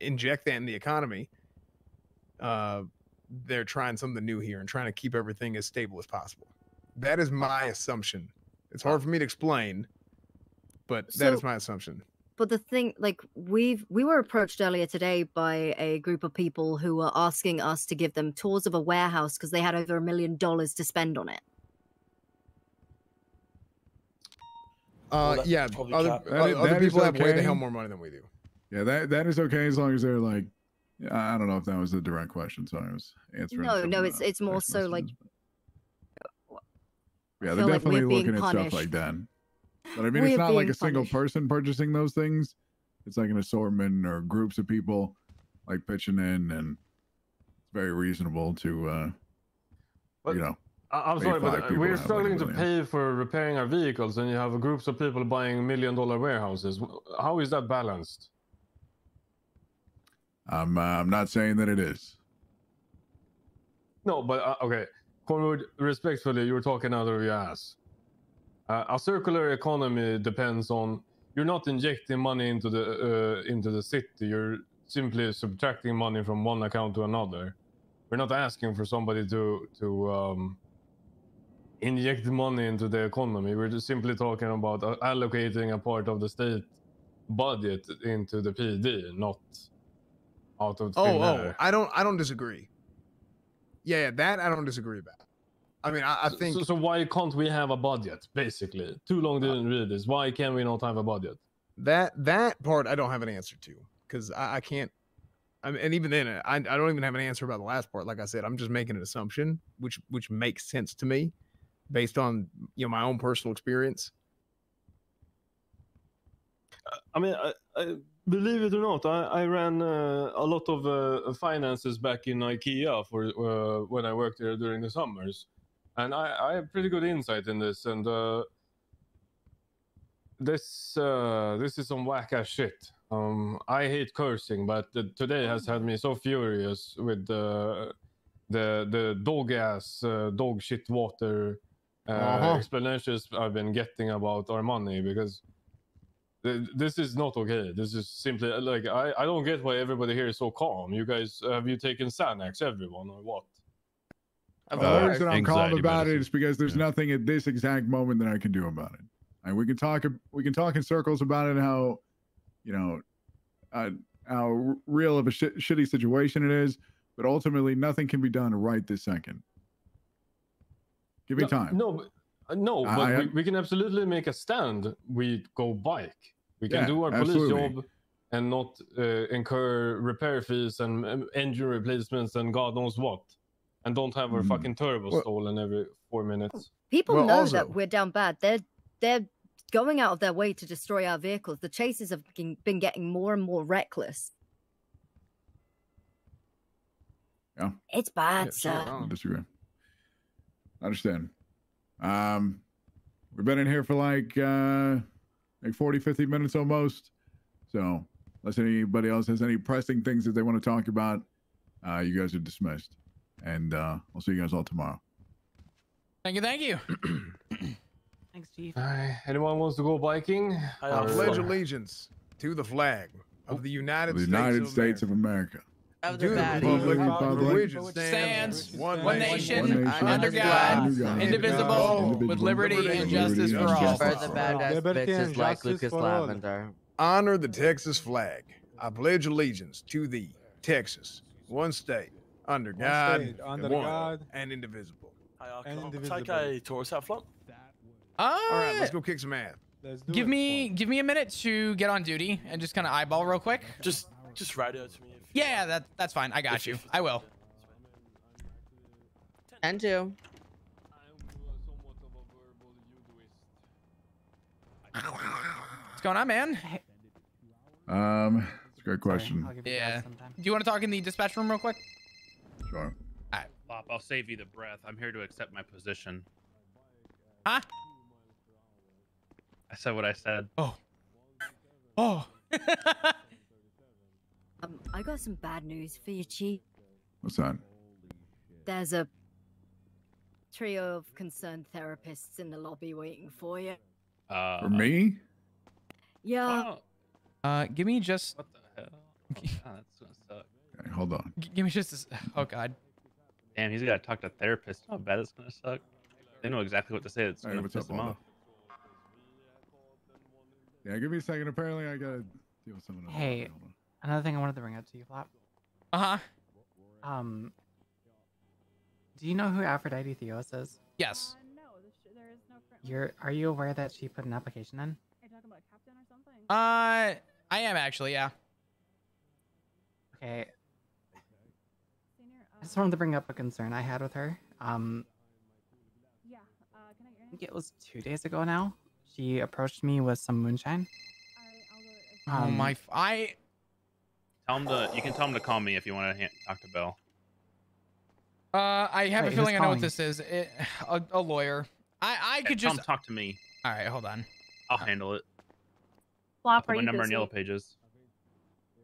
inject that in the economy, they're trying something new here and trying to keep everything as stable as possible. That is my assumption. It's hard for me to explain, but that is my assumption. But the thing, like, we were approached earlier today by a group of people who were asking us to give them tours of a warehouse because they had over $1 million to spend on it. Yeah, other people have way the hell more money than we do. Yeah, that is okay as long as they're like, I don't know if that was the direct question, so I was answering. No, it's more so like. Yeah, they're definitely looking at stuff like that. But I mean, it's not like a single person purchasing those things. It's like an assortment or groups of people like pitching in, and it's very reasonable to, you know. I'm sorry, but we're struggling to pay for repairing our vehicles, and you have groups of people buying $1 million warehouses. How is that balanced? I'm not saying that it is. No, but okay, Cornwood, respectfully, you're talking out of your ass. A circular economy depends on you're not injecting money into the city. You're simply subtracting money from one account to another. We're not asking for somebody to inject money into the economy. We're just simply talking about allocating a part of the state budget into the PD, not out of thin air. I don't disagree. Yeah, that I don't disagree about. I mean, I think. So why can't we have a budget? Basically, too long didn't read this. Why can we not have a budget? That part I don't have an answer to because I can't. I mean, and even then, I don't even have an answer about the last part. Like I said, I'm just making an assumption, which makes sense to me, based on my own personal experience. I mean, I believe it or not, I ran a lot of finances back in IKEA for when I worked there during the summers, and I have pretty good insight in this. And this is some whack ass shit. I hate cursing, but today has had me so furious with the dog ass dog shit water explanations I've been getting about our money, because this is not okay. This is simply like I don't get why everybody here is so calm. You guys, have you taken Xanax, everyone, or what? The reason I'm calm about it is because there's nothing at this exact moment that I can do about it. And we can talk in circles about it, how how real of a shitty situation it is, but ultimately nothing can be done right this second. Give me time. But we can absolutely make a stand. We go bike. We can do our police job and not incur repair fees and engine replacements and God knows what, and don't have our fucking turbo stolen every 4 minutes. People know that we're down bad. They're going out of their way to destroy our vehicles. The chases have been getting more and more reckless. Yeah, it's bad, sir. I disagree. I understand. We've been in here for like 40, 50 minutes almost. So unless anybody else has any pressing things that they want to talk about, you guys are dismissed. And I'll see you guys all tomorrow. Thank you. Thanks, Chief. Anyone wants to go biking? I pledge allegiance to the flag of the United States of America. Of the Republic stands one nation under God, indivisible, with liberty and justice for all. For the badass bitches like Lucas Lavender. Honor the Texas flag. I pledge allegiance to thee, Texas, one state, under God, and indivisible. Take a tour South Front. All right, let's go kick some ass. Give me a minute to get on duty and just kind of eyeball real quick. Just radio to me. Yeah, that's fine. I got you. I will. And two. What's going on, man? It's a great question. Yeah. Do you want to talk in the dispatch room real quick? Sure. All right. Bop, I'll save you the breath. I'm here to accept my position. Huh? I said what I said. Oh. I got some bad news for you, Chief. What's that? There's a trio of concerned therapists in the lobby waiting for you. For me? Yeah. Give me just Oh, that's gonna suck. Okay, hold on. Give me just a... Oh, God. Damn, he's got to talk to a therapist. How bad it's gonna suck. They know exactly what to say. That's Hey, gonna what's piss up, them Aldo? off. Yeah, give me a second. Apparently, I gotta deal with someone. Hey, another thing I wanted to bring up to you, Flop. Uh-huh. Do you know who Aphrodite Theos is? Yes. No, there is no. Are you aware that she put an application in? Are you talking about Captain or something? I am actually, yeah. Okay. Senior, I just wanted to bring up a concern I had with her. Yeah. Can I get your I think it was 2 days ago now. She approached me with some moonshine. Oh my! Tell him to. You can tell him to call me if you want to talk to Bell. I have Wait, a feeling who's I know what calling? this is. A lawyer. I could Tell him just to talk to me. All right, hold on. I'll handle it. Flop, Put are my you number in busy? Yellow Pages.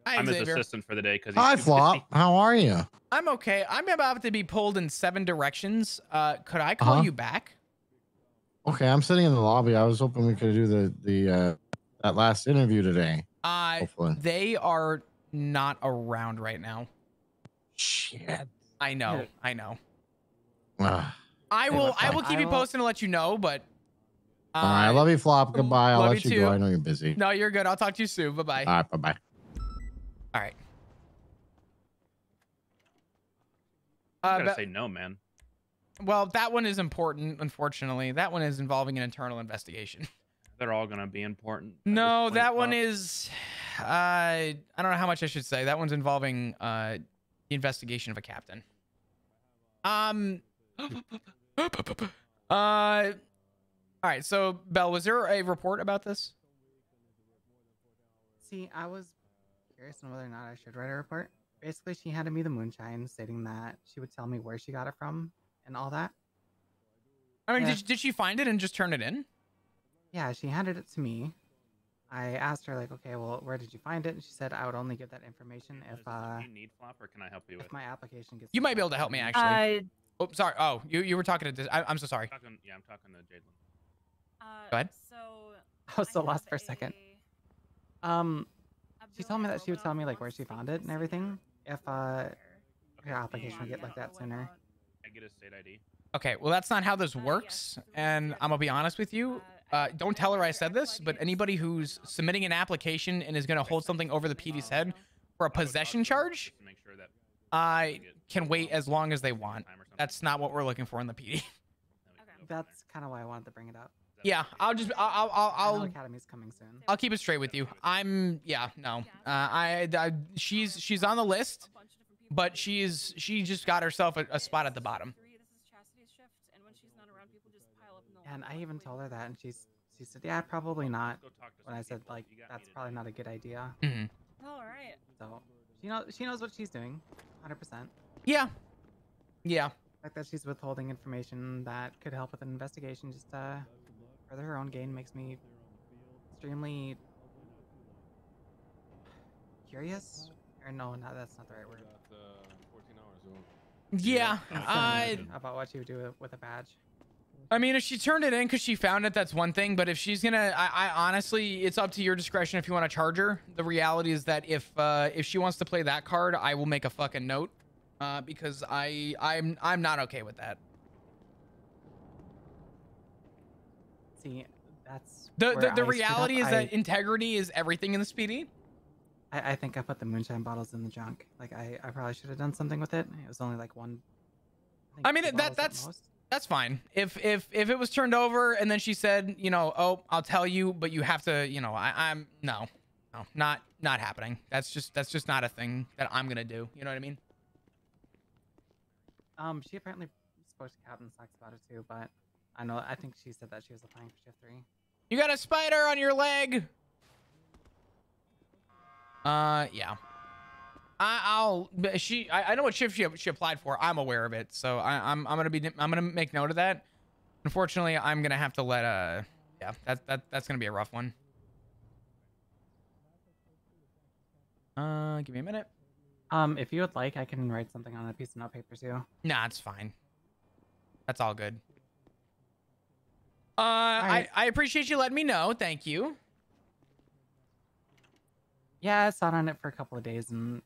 Hi, I'm his Xavier. assistant for the day because Hi, Flop. How are you? I'm okay. I'm about to be pulled in 7 directions. Could I call you back? Okay, I'm sitting in the lobby. I was hoping we could do the that last interview today. Hopefully. They are not around right now. Shit. I know. I know. Ah. I will keep you posted and let you know, but All right, I love you, Flop. Goodbye. I'll love let you you go. too. I know you're busy. No, you're good. I'll talk to you soon. Bye-bye. All right, bye-bye. All right. I gotta say no, man. Well, that one is important, unfortunately. That one is involving an internal investigation. They're all gonna be important. No, that one is... I don't know how much I should say. That one's involving the investigation of a captain. All right, so, Belle, was there a report about this? See, I was curious on whether or not I should write a report. Basically, she handed me the moonshine, stating that she would tell me where she got it from and all that. I mean, did she find it and just turn it in? Yeah, she handed it to me. I asked her, like, okay, well, where did you find it? And she said I would only give that information if Do you need Flop, or can I help you with? if my application gets. You might be able to help me, actually. Oh, sorry. Oh, you were talking to... I'm so sorry. I'm talking to Jadlin. Go ahead. So I was so lost for a second. She told me that she would tell me like where she found it and everything if her application would get looked at sooner. I get a state ID. Okay, well, that's not how this works, and I'm gonna be honest with you. Don't tell her I said this, but anybody who's submitting an application and is gonna hold something over the PD's head for a possession charge, I can wait as long as they want. That's not what we're looking for in the PD. That's kind of why I wanted to bring it up. Yeah, I know Academy's coming soon. I'll keep it straight with you. She's on the list, but she just got herself a spot at the bottom. And I even told her that, and she said, yeah, probably not. When I said like that's probably not a good idea. Mm-hmm. All right. So she knows what she's doing, 100%. Yeah. Yeah. The fact that she's withholding information that could help with an investigation just further her own gain makes me extremely curious. Or no, that's not the right word. 14 hours ago. Yeah. About what she would do with a badge. I mean, if she turned it in because she found it, that's one thing. But if she's gonna, I honestly, it's up to your discretion if you want to charge her. The reality is that if she wants to play that card, I will make a fucking note, because I'm not okay with that. See, that's the reality is that integrity is everything in the PD. I think I put the moonshine bottles in the junk. Like I probably should have done something with it. It was only like one. I mean, that's fine. If it was turned over and then she said, you know, oh, I'll tell you, but you have to, you know, I'm no, not happening. That's just not a thing that I'm gonna do. You know what I mean? She apparently spoke to Captain Slacks about it too, but I think she said that she was applying for shift 3. You got a spider on your leg. Yeah. I know what shift she applied for. I'm aware of it, so I'm gonna make note of that. Unfortunately, I'm gonna have to let yeah, that's gonna be a rough one. Give me a minute. If you would like, I can write something on a piece of notepaper too. Nah, it's fine. That's all good. Right. I appreciate you letting me know. Thank you. Yeah, I sat on it for a couple of days, and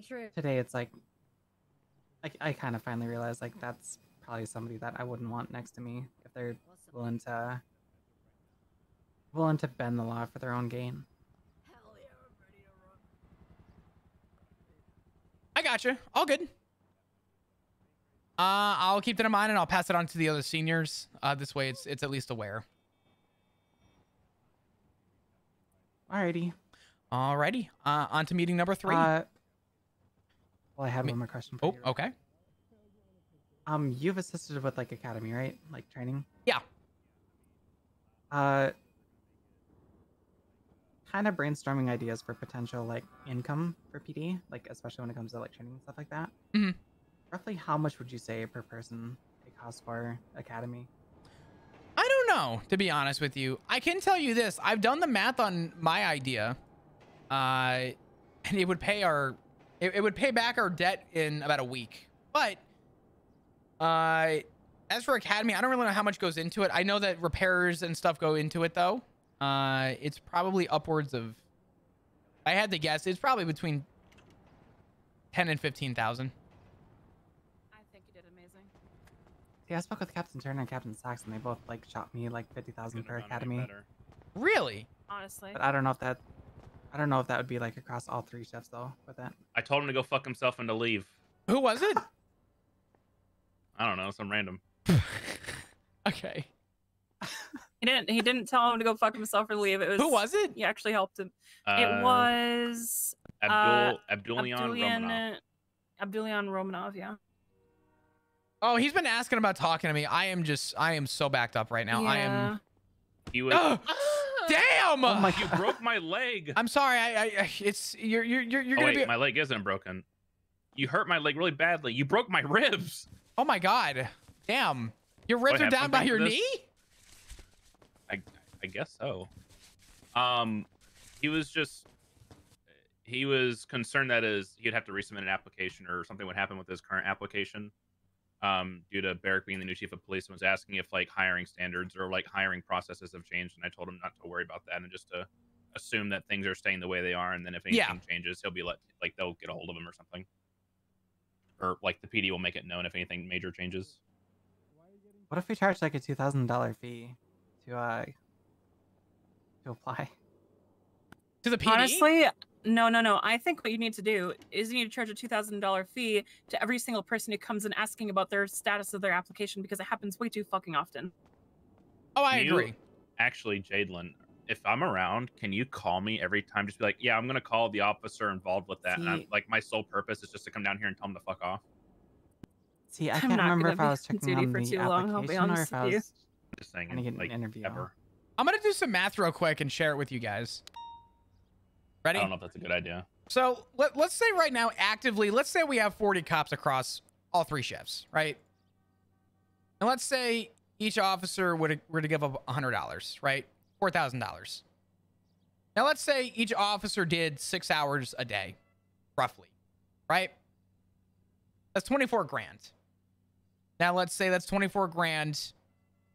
true. today it's like, I kind of finally realized like that's probably somebody that I wouldn't want next to me if they're willing to bend the law for their own gain. I gotcha. All good. I'll keep that in mind and I'll pass it on to the other seniors. This way it's at least aware. Alrighty. Alrighty. On to meeting number 3. Well, I had one more question for you. Oh, okay. You've assisted with like academy, right? Like training? Yeah. Kind of brainstorming ideas for potential like income for PD, like especially when it comes to like training and stuff like that. Mm-hmm. Roughly how much would you say per person it costs for academy? I don't know, to be honest with you. I can tell you this. I've done the math on my idea. And it would pay it would pay back our debt in about a week. But as for academy, I don't really know how much goes into it. I know that repairs and stuff go into it though. It's probably upwards of, if I had to guess, it's probably between 10 and 15,000. I think you did amazing. Yeah, I spoke with Captain Turner and Captain Sachs, and they both like shot me like 50,000 per academy. Really? Honestly. But I don't know if that would be like across all 3 chefs though. With that, I told him to go fuck himself and to leave. Who was it? I don't know, some random. Okay. He didn't tell him to go fuck himself or leave. It was Who was it? He actually helped him. It was Abdulian Romanov, yeah. Oh, he's been asking about talking to me. I am so backed up right now. Yeah. He was Damn! Oh my, you broke my leg. I'm sorry. You're gonna be. My leg isn't broken. You hurt my leg really badly. You broke my ribs. Oh my god. Damn. Your ribs are down by your knee? I guess so. He was concerned that he'd have to resubmit an application or something would happen with his current application. Due to Barrick being the new chief of police, and was asking if like hiring standards or like hiring processes have changed, and I told him not to worry about that and just to assume that things are staying the way they are, and then if anything changes, he'll be they'll get a hold of him or something, or like the PD will make it known if anything major changes. what if we charge like a $2,000 fee to apply? To the PD? Honestly, no. I think what you need to do is you need to charge a $2,000 fee to every single person who comes in asking about their status of their application, because it happens way too fucking often. Oh, I agree. Actually, Jadelyn, if I'm around, can you call me every time? Just be like, yeah, I'm going to call the officer involved with that. And I'm, like, my sole purpose is just to come down here and tell him to fuck off. See, I can't remember if I was checking on the too long, I'll be application or honest if I with you. was just saying, trying to get like, an interview. I'm gonna do some math real quick and share it with you guys. Ready? I don't know if that's a good idea. So let's say right now, actively, let's say we have 40 cops across all 3 shifts, right? And let's say each officer were to give up $100, right? $4,000. Now let's say each officer did 6 hours a day, roughly, right? That's 24 grand. Now let's say that's 24 grand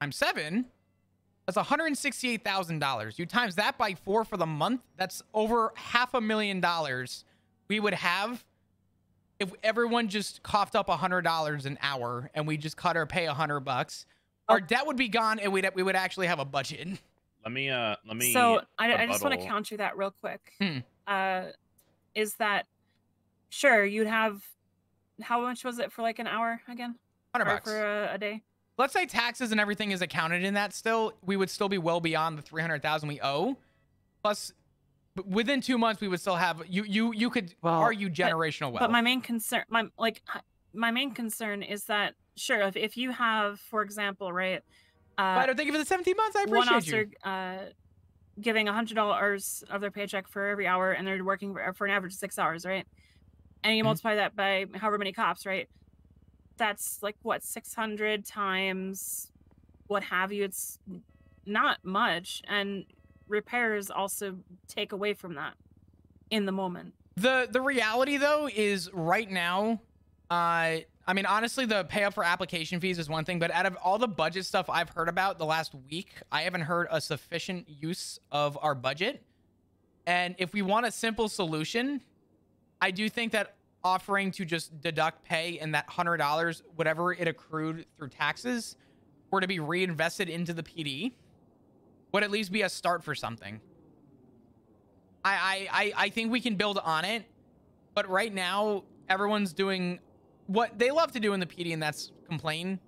times 7. That's $168,000. You times that by 4 for the month. That's over $500,000 we would have if everyone just coughed up $100 an hour and we just cut or pay $100. Our debt would be gone and we would actually have a budget. Let me. So I just want to counter that real quick. Is that sure? You'd have, how much was it for like an hour again? $100 for a day. Let's say taxes and everything is accounted in that still, we would still be well beyond the $300,000 we owe. Plus, within 2 months, we would still have, you could argue generational wealth. But my main concern, my main concern is that, sure, if you have, for example, right? But thank you for the 17 months. I appreciate one officer, giving $100 of their paycheck for every hour, and they're working for an average of 6 hours, right? And you multiply that by however many cops, right? That's like what, 600 times what have you. It's not much, and repairs also take away from that in the moment. The reality though is right now, I mean, honestly, the pay up for application fees is one thing, but out of all the budget stuff I've heard about the last week, I haven't heard a sufficient use of our budget And if we want a simple solution, I do think that offering to just deduct pay and that $100, whatever it accrued through taxes, were to be reinvested into the PD, would at least be a start for something. I think we can build on it, but right now everyone's doing what they love to do in the PD, and that's complain.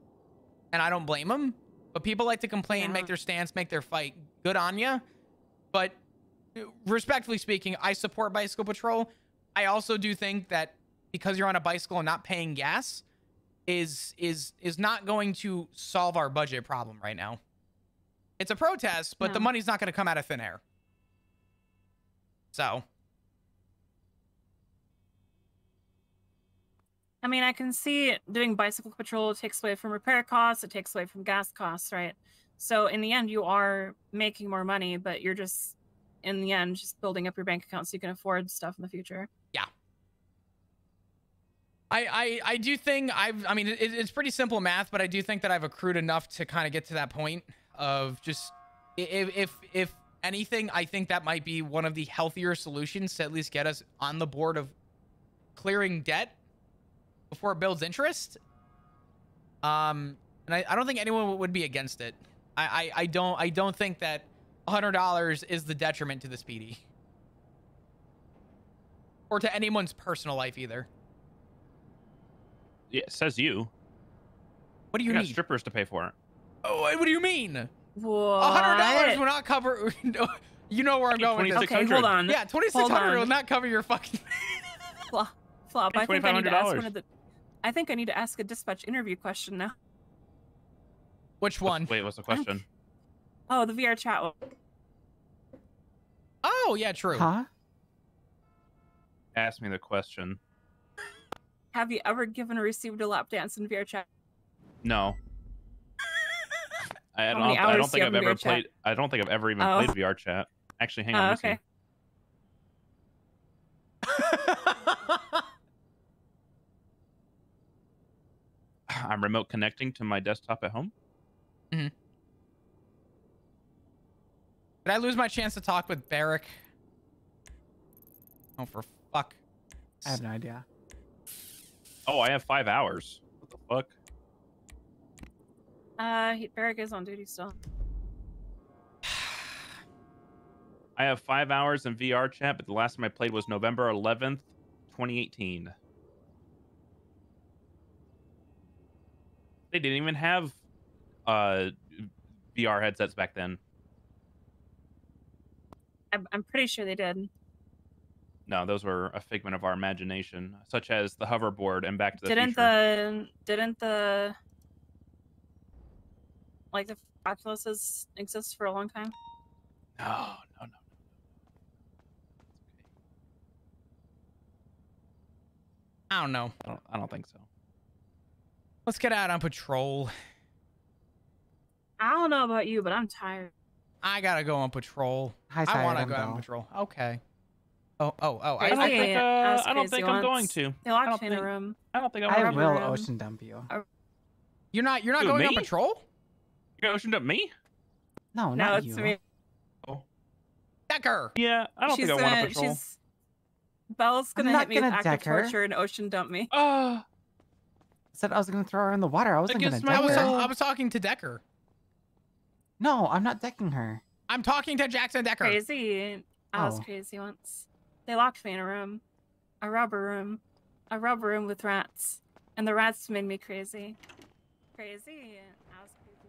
And I don't blame them, but people like to complain, make their stance, make their fight. Good on ya. But respectfully speaking, I support bicycle patrol. I also do think that because you're on a bicycle and not paying gas is not going to solve our budget problem right now. It's a protest, but the money's not going to come out of thin air. So, I mean, I can see doing bicycle patrol. It takes away from repair costs. It takes away from gas costs, right? So in the end, you are making more money, but you're just, in the end, just building up your bank account so you can afford stuff in the future. Yeah. I do think I mean, it's pretty simple math, but I do think that I've accrued enough to kind of get to that point of just, if anything, I think that might be one of the healthier solutions to at least get us on the board of clearing debt before it builds interest. And I don't think anyone would be against it. I don't think that $100 is the detriment to the speedy or to anyone's personal life either. Yeah, says you. What do you got need? Strippers to pay for it. Oh, what do you mean? What? $100 will not cover. You know where I'm going with this. Okay, hold on. Yeah, $2,600 will not cover your fucking. Flop. I think I need to ask $2,500. one of the. I think I need to ask a dispatch interview question now. Which one? Wait, what's the question? Oh, the VR chat one. Oh, yeah, true. Huh? Ask me the question. Have you ever given or received a lap dance in VR chat? No. I How many don't hours do think you I've have in ever VR chat? played. I don't think I've ever even played VR chat. Actually, hang on. Let me Okay. see. I'm remote connecting to my desktop at home. Mm-hmm. Did I lose my chance to talk with Barrick? Oh, for fuck. I have no idea. Oh, I have 5 hours. What the fuck? Barrick is on duty still. I have 5 hours in VR chat, but the last time I played was November 11th, 2018. They didn't even have VR headsets back then. I'm pretty sure they did. No, those were a figment of our imagination, such as the hoverboard and Back to the Future. Didn't the like the Oculuses exist for a long time? No. I don't know. I don't think so. Let's get out on patrol. I don't know about you, but I'm tired. I gotta go on patrol. I want to go on patrol. Okay. Oh. I don't think I'm going to. They locked me in a room. I don't think I I'm will ocean dump you. You're not Dude, going me? on patrol? You're gonna ocean dump me? No, No, not it's you. me. Decker. Yeah, I don't think I want to patrol. Belle's I'm gonna not hit me with gonna active deck her. torture and ocean dump me. I said I was gonna throw her in the water. I wasn't gonna deck her. I was talking to Decker. No, I'm not decking her. I'm talking to Jackson Decker. Crazy. I was Oh. crazy once. They locked me in a room. A rubber room with rats. And the rats made me crazy. Crazy. I was crazy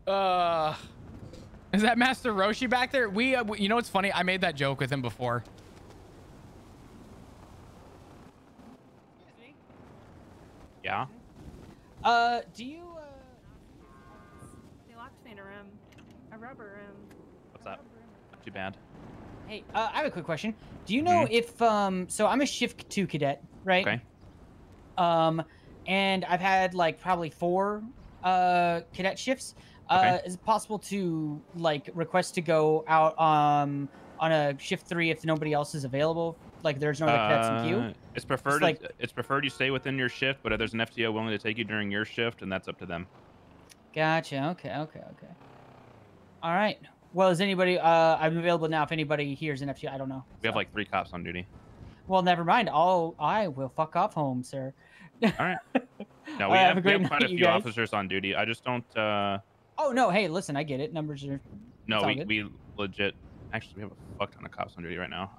once. Is that Master Roshi back there? You know what's funny? I made that joke with him before. Yeah. Do you? They locked me in a room. A rubber room. What's up? Not too bad. Hey, I have a quick question. Do you know if so I'm a shift 2 cadet, right? Okay. And I've had like probably 4 cadet shifts. Okay. Is it possible to like request to go out on a shift 3 if nobody else is available? Like there's no other cadets in queue? It's preferred. It's preferred you stay within your shift, but if there's an FTO willing to take you during your shift, and that's up to them. Gotcha. Okay. All right. Well, is anybody? I'm available now. If anybody hears an FTO, I don't know. We have like 3 cops on duty. Well, never mind. I will fuck off home, sir. All right. No, we have quite a few officers on duty. I just don't. Oh no! Hey, listen, I get it. Numbers are. No, we legit. Actually, we have a fuck ton of cops on duty right now.